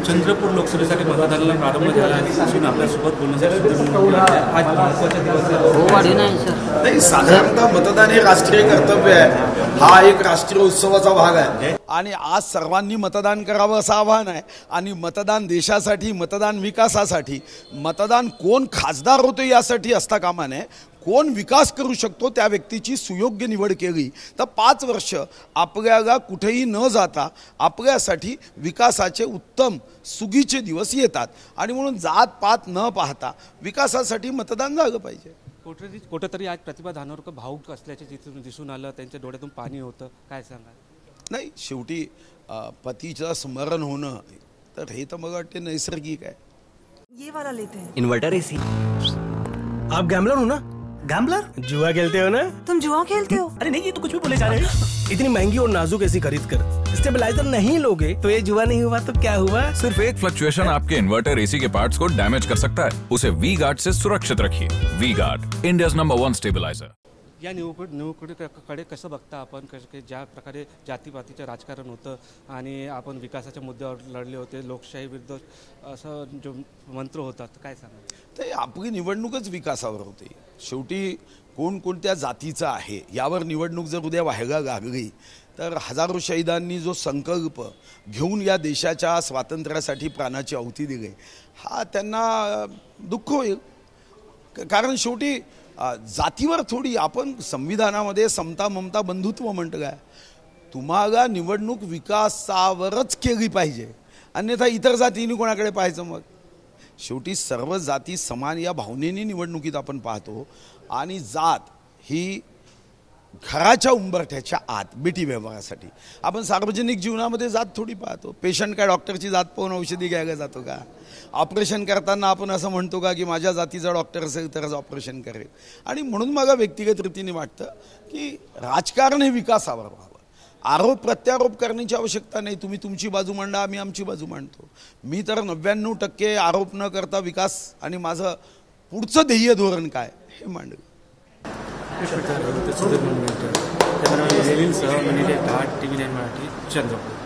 चंद्रपूर लोकसभेसाठी मतदानाला प्रारंभ झाला आणि असून आपल्यासोबत बोलण्यासाठी आज महत्त्वाचा दिवस आहे. नाही, साधारणतः मतदान हे राष्ट्रीय कर्तव्य आहे. हा एक राष्ट्रीय उत्सवाचा भाग आहे आणि आज सर्वांनी मतदान करावं असं आवाहन आहे. आणि मतदान देशासाठी, मतदान विकासासाठी, मतदान कोण खासदार होतो यासाठी असता कामा नये, कोण विकास करू शकतो त्या व्यक्तीची सुयोग्य निवड केली तर 5 वर्ष आपल्याला कुठेही न जाता आपल्यासाठी विकासाचे उत्तम सुगीचे दिवस येतात. आणि म्हणून जात पात न पाहता विकासासाठी मतदान झालं पाहिजे. कुठेतरी आज प्रतिभा धानोरकर भावुक असल्याचे जिथून दिसून आलं, त्यांच्या डोळ्यातून पाणी होतं, काय सांगा? नाही, शेवटी पतीचं स्मरण होणं तर हे तर मला वाटते नैसर्गिक आहे. ये वाला लेते हैं. Inverter AC. आप गैम्बलर हो ना? गैम्बलर? जुआ खेलते हो ना? तुम जुआ खेलते हो? अरे नहीं, ये तो कुछ भी बोले जा रहे हैं. इतनी महंगी और नाजुक एसी खरीद कर स्टेबलाइजर नहीं लोगे तो ये जुआ नहीं हुआ तो क्या हुआ? सिर्फ एक फ्लक्चुएशन आपके इन्वर्टर एसी के पार्ट्स को डैमेज कर सकता है. उसे वी गार्ड से सुरक्षित रखिए. V guard, India's number 1 stabiliser. या निवडणुकीकडे कसं बघता आपण? कसं ज्या प्रकारे जातीपातीचं राजकारण होतं आणि आपण विकासाच्या मुद्द्यावर लढले होते, लोकशाही विरुद्ध असं जो मंत्र होता, काय सांगा? तर आपली निवडणूकच विकासावर होते. शेवटी कोणकोणत्या जातीचा आहे यावर निवडणूक जर उद्या व्हायला लागली तर हजारो शहीदांनी जो संकल्प घेऊन या देशाच्या स्वातंत्र्यासाठी प्राणाची आहुती दिली, हा त्यांना दुःख होईल. कारण शेवटी जातीवर थोडी आपण संविधानामध्ये समता ममता बंधुत्व म्हटलं आहे. तुम्हाला निवडणूक विकासावरच केली पाहिजे, अन्यथा इतर जातींनी कोणाकडे पाहायचं? मग शेवटी सर्व जाती समान या भावनेने निवडणुकीत आपण पाहतो. आणि जात ही घराच्या उंबरठ्याच्या आत बेटी व्यवहारासाठी आपण सार्वजनिक जीवनामध्ये जात थोडी पाहतो. पेशंट काय डॉक्टरची जात पाहून औषधी घ्यायला जातो का? ऑपरेशन करताना आपण असं म्हणतो का की माझ्या जातीचा डॉक्टर असेल तरच ऑपरेशन करेल? आणि म्हणून मला व्यक्तिगत रीतीने वाटतं की राजकारण हे विकासावर व्हावं. आरोप प्रत्यारोप करण्याची आवश्यकता नाही. तुम्ही तुमची बाजू मांडा, आम्ही आमची बाजू मांडतो. मी तर 99% आरोप न करता विकास आणि माझं पुढचं ध्येय धोरण काय हे मांडलं. TV9 मराठी, चंद्रपूर.